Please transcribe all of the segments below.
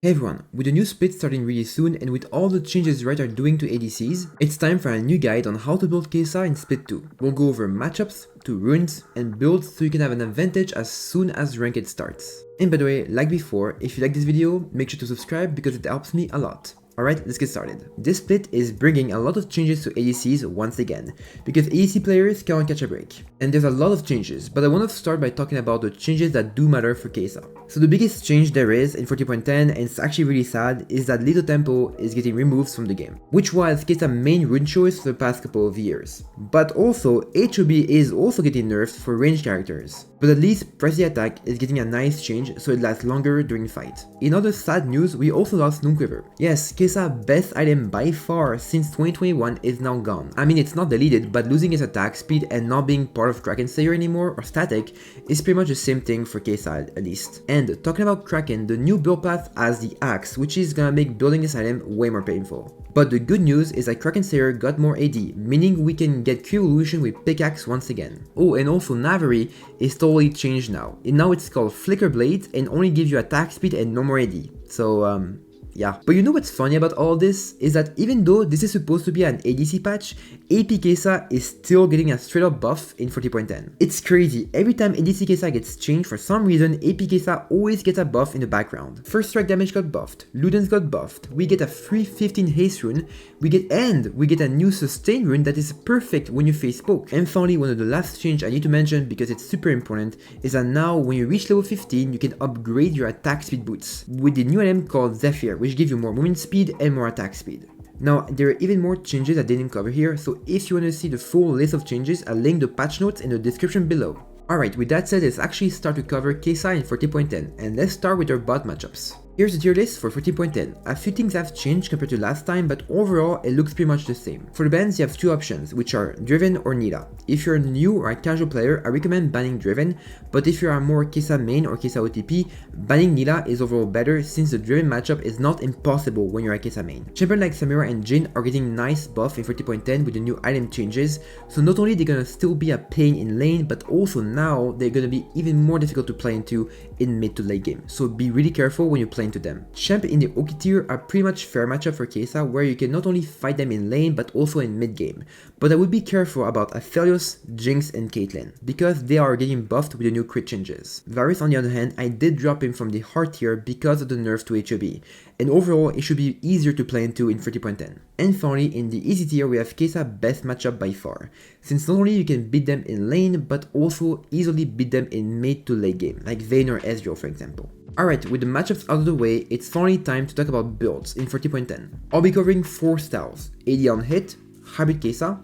Hey everyone, with the new split starting really soon and with all the changes Riot are doing to ADCs, it's time for a new guide on how to build Kaisa in Split 2. We'll go over matchups, to runes, and builds so you can have an advantage as soon as Ranked starts. And by the way, like before, if you like this video, make sure to subscribe because it helps me a lot. Alright, let's get started. This split is bringing a lot of changes to ADCs once again, because ADC players can't catch a break. And there's a lot of changes, but I want to start by talking about the changes that do matter for Kaisa. So the biggest change there is in 40.10, and it's actually really sad, is that Little Tempo is getting removed from the game, which was Kaisa's main rune choice for the past couple of years. But also, HOB is also getting nerfed for ranged characters. But at least Press the Attack is getting a nice change so it lasts longer during fight. In other sad news, we also lost Noonquiver. Yes, Kaisa's best item by far since 2021 is now gone. I mean, it's not deleted, but losing its attack speed and not being part of Kraken Slayer anymore or static is pretty much the same thing for Kaisa at least. And talking about Kraken, the new build path has the axe, which is gonna make building this item way more painful. But the good news is that Kraken Slayer got more AD, meaning we can get Q evolution with pickaxe once again. Oh, and also Navari is totally changed now. And now it's called Flicker Blade and only gives you attack speed and no more AD. So yeah. But you know what's funny about all this? Is that even though this is supposed to be an ADC patch, AP Kaisa is still getting a straight up buff in 40.10. It's crazy, every time ADC Kaisa gets changed for some reason, AP Kaisa always gets a buff in the background. First strike damage got buffed, Ludens got buffed, we get a free 15 haste rune, we get a new sustain rune that is perfect when you face poke. And finally, one of the last change I need to mention because it's super important is that now when you reach level 15, you can upgrade your attack speed boots with the new item called Zephyr, which gives you more movement speed and more attack speed. Now, there are even more changes I didn't cover here, so if you want to see the full list of changes, I'll link the patch notes in the description below. Alright, with that said, let's actually start to cover Kaisa in 40.10, and let's start with our bot matchups. Here's the tier list for 40.10. A few things have changed compared to last time, but overall it looks pretty much the same. For the bans, you have two options, which are Driven or Nila. If you're a new or a casual player, I recommend banning Driven, but if you're a more Kaisa main or Kaisa OTP, banning Nila is overall better since the Driven matchup is not impossible when you're a Kaisa main. Champions like Samira and Jhin are getting nice buff in 40.10 with the new item changes, so not only they're gonna still be a pain in lane, but also now they're gonna be even more difficult to play into in mid to late game, so be really careful when you play into them. Champ in the Oki tier are pretty much fair matchup for Kaisa, where you can not only fight them in lane but also in mid game. But I would be careful about Aphelios, Jinx and Caitlyn, because they are getting buffed with the new crit changes. Varus on the other hand, I did drop him from the hard tier because of the nerf to HOB, and overall it should be easier to play into in 30.10. And finally, in the easy tier we have Kaisa best matchup by far, since not only you can beat them in lane but also easily beat them in mid to late game, like Vayne or Ezreal for example. Alright, with the matchups out of the way, it's finally time to talk about builds in 40.10. I'll be covering 4 styles, AD on hit, Hybrid Kaisa,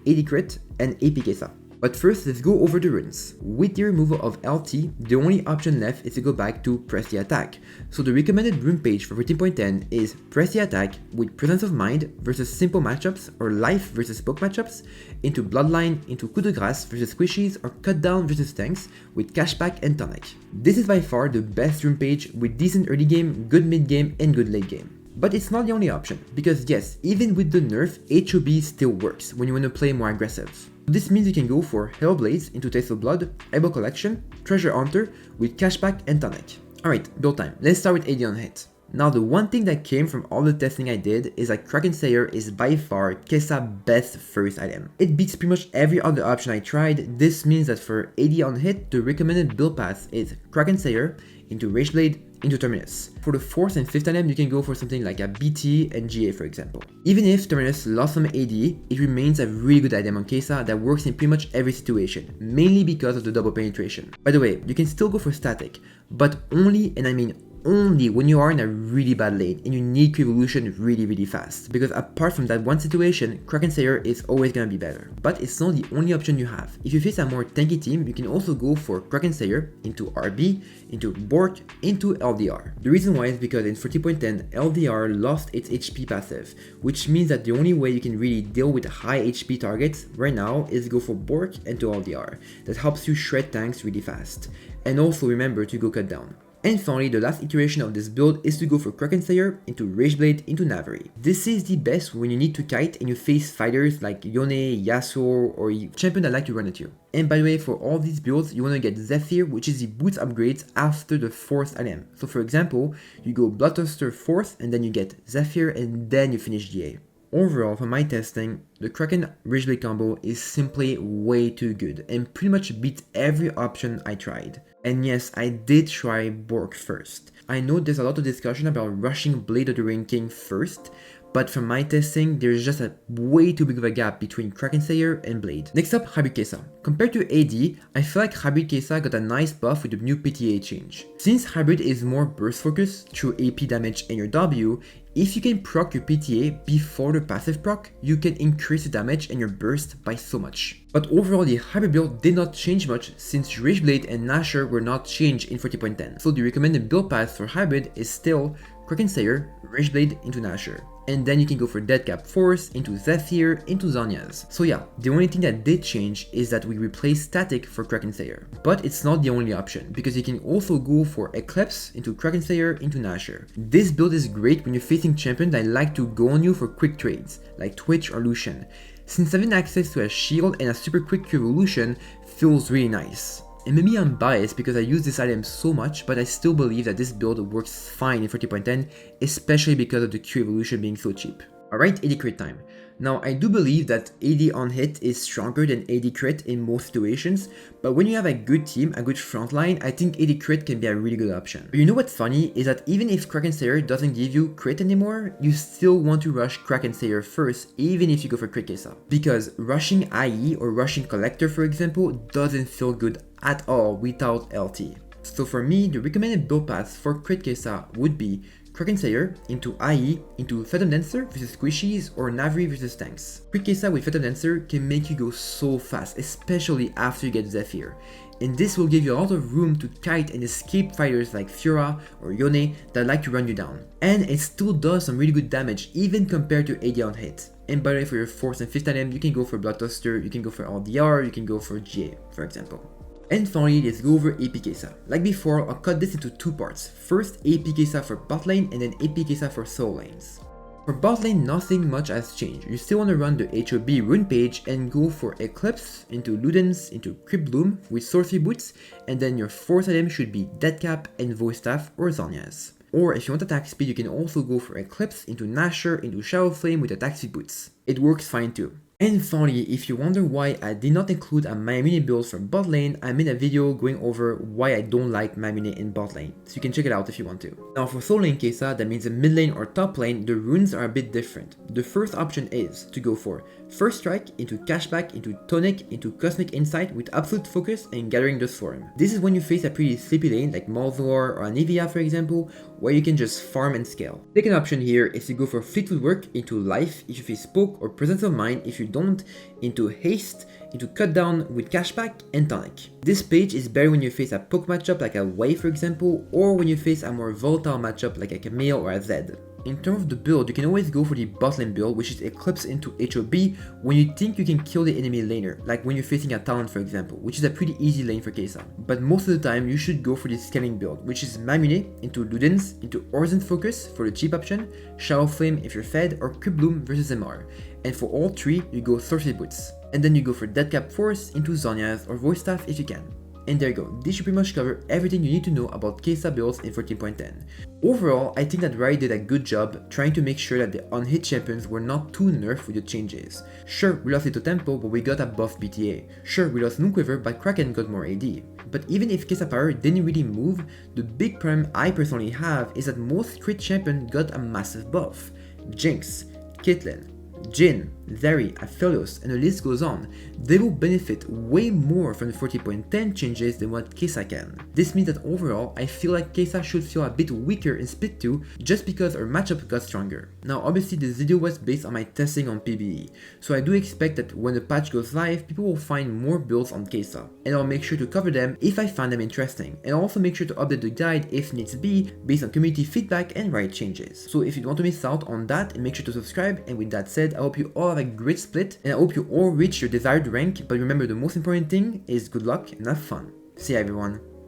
AD crit, and AP Kaisa. But first, let's go over the runes. With the removal of LT, the only option left is to go back to Press the Attack. So the recommended rune page for 13.10 is Press the Attack with Presence of Mind versus simple matchups or Life versus poke matchups, into Bloodline, into Coup de Grâce versus Squishies, or Cut Down versus Tanks with Cashback and Tonic. This is by far the best rune page with decent early game, good mid game, and good late game. But it's not the only option, because yes, even with the nerf, HOB still works when you want to play more aggressive. This means you can go for Hellblades into Taste of Blood, Eyeball Collection, Treasure Hunter with Cashback and Tonic. Alright, build time. Let's start with AD on hit. Now the one thing that came from all the testing I did is that Kraken Slayer is by far Kaisa's best first item. It beats pretty much every other option I tried. This means that for AD on hit, the recommended build path is Kraken Slayer into Rageblade into Terminus. For the 4th and 5th item, you can go for something like a BT and GA for example. Even if Terminus lost some AD, it remains a really good item on Kaisa that works in pretty much every situation, mainly because of the double penetration. By the way, you can still go for static, but only, and I mean only when you are in a really bad lane and you need Q evolution really fast, because apart from that one situation, Kraken Slayer is always gonna be better. But it's not the only option you have. If you face a more tanky team, you can also go for Kraken Slayer into RB, into Bork, into LDR. The reason why is because in 40.10, LDR lost its HP passive, which means that the only way you can really deal with high HP targets right now is go for Bork and to LDR. That helps you shred tanks really fast. And also remember to go cut down. And finally, the last iteration of this build is to go for Kraken Slayer into Rageblade into Navari. This is the best when you need to kite and you face fighters like Yone, Yasuo, or champion that like to run at you. And by the way, for all these builds, you want to get Zephyr, which is the boots upgrades after the 4th item. So for example, you go Bloodthirster 4th, and then you get Zephyr, and then you finish GA. Overall, for my testing, the Kraken Rageblade combo is simply way too good and pretty much beats every option I tried. And yes, I did try Bork first. I know there's a lot of discussion about rushing Blade of the Rain King first, but from my testing, there's just a way too big of a gap between Kraken Slayer and Blade. Next up, Hybrid Kaisa. Compared to AD, I feel like Hybrid Kaisa got a nice buff with the new PTA change. Since Hybrid is more burst focused through AP damage and your W, if you can proc your PTA before the passive proc, you can increase the damage and your burst by so much. But overall, the Hybrid build did not change much since Rageblade and Nasher were not changed in 40.10. So the recommended build path for Hybrid is still Kraken Slayer, Rageblade into Nasher. And then you can go for Deadcap Force into Zephyr into Zhonya's. So yeah, the only thing that did change is that we replaced Static for Kraken Slayer. But it's not the only option, because you can also go for Eclipse into Kraken Slayer into Nasher. This build is great when you're facing champions that like to go on you for quick trades, like Twitch or Lucian, since having access to a shield and a super quick Q evolution feels really nice. And maybe I'm biased because I use this item so much, but I still believe that this build works fine in 40.10, especially because of the Q evolution being so cheap. Alright, AD crit time. Now, I do believe that AD on hit is stronger than AD crit in most situations, but when you have a good team, a good frontline, I think AD crit can be a really good option. But you know what's funny is that even if Kraken Slayer doesn't give you crit anymore, you still want to rush Kraken Slayer first, even if you go for Crit Kaisa. Because rushing IE or rushing Collector, for example, doesn't feel good at all without LT. So for me, the recommended build path for Crit Kaisa would be Kraken Slayer into IE into Phantom Dancer versus Squishies or Navari versus tanks. Crit Kaisa with Phantom Dancer can make you go so fast, especially after you get Zephyr. And this will give you a lot of room to kite and escape fighters like Fiora or Yone that like to run you down. And it still does some really good damage even compared to AD on hit. And by the way, for your 4th and 5th item, you can go for Bloodthirster, you can go for LDR, you can go for GA, for example. And finally, let's go over AP Kaisa. Like before, I'll cut this into two parts. First, AP Kaisa for bot lane, and then AP Kaisa for solo lanes. For bot lane, nothing much has changed. You still want to run the HOB rune page and go for Eclipse into Ludens into Crypt Bloom with Sorcery Boots, and then your 4th item should be Deadcap and Voice Staff or Zhonya's. Or if you want attack speed, you can also go for Eclipse into Nasher into Shadow Flame with attack speed boots. It works fine too. And finally, if you wonder why I did not include a Mayamune build from bot lane, I made a video going over why I don't like Mayamune in bot lane, so you can check it out if you want to. Now for solo lane Kaisa, that means in mid lane or top lane, the runes are a bit different. The first option is to go for First Strike into Cashback into Tonic into Cosmic Insight with Absolute Focus and Gathering the Swarm. This is when you face a pretty sleepy lane like Malzor or Anivia for example, where you can just farm and scale. Second option here is to go for Fleetwood Work into Life if you face Poke or Presence of Mind if you don't, into Haste, into Cut Down with Cashback and Tonic. This page is better when you face a Poke matchup like a Wei for example, or when you face a more volatile matchup like a Camille or a Zed. In terms of the build, you can always go for the bot lane build, which is Eclipse into HOB when you think you can kill the enemy laner, like when you're facing a Talon for example, which is a pretty easy lane for Kaisa. But most of the time, you should go for the scaling build, which is Mayamune into Ludens, into Orison Focus for the cheap option, Shadow Flame if you're fed, or Crypt Bloom versus MR. And for all three, you go Sorcery Boots. And then you go for Deadcap Force into Zhonya's or Voice Staff if you can. And there you go, this should pretty much cover everything you need to know about Kaisa builds in 14.10. Overall, I think that Riot did a good job trying to make sure that the unhit champions were not too nerfed with the changes. Sure, we lost Little Tempo, but we got a buff BTA. Sure, we lost Moonquiver, but Kraken got more AD. But even if Kaisa power didn't really move, the big problem I personally have is that most crit champions got a massive buff. Jinx, Caitlyn, Jhin, Zeri, Aphelios, and the list goes on. They will benefit way more from the 40.10 changes than what Kaisa can. This means that overall, I feel like Kaisa should feel a bit weaker in Split 2 just because our matchup got stronger. Now obviously this video was based on my testing on PvE, so I do expect that when the patch goes live, people will find more builds on Kaisa, and I'll make sure to cover them if I find them interesting, and I'll also make sure to update the guide if needs be based on community feedback and Riot changes. So if you don't want to miss out on that, make sure to subscribe, and with that said, I hope you all have a great split, and I hope you all reach your desired rank, but remember the most important thing is good luck and have fun. See ya everyone.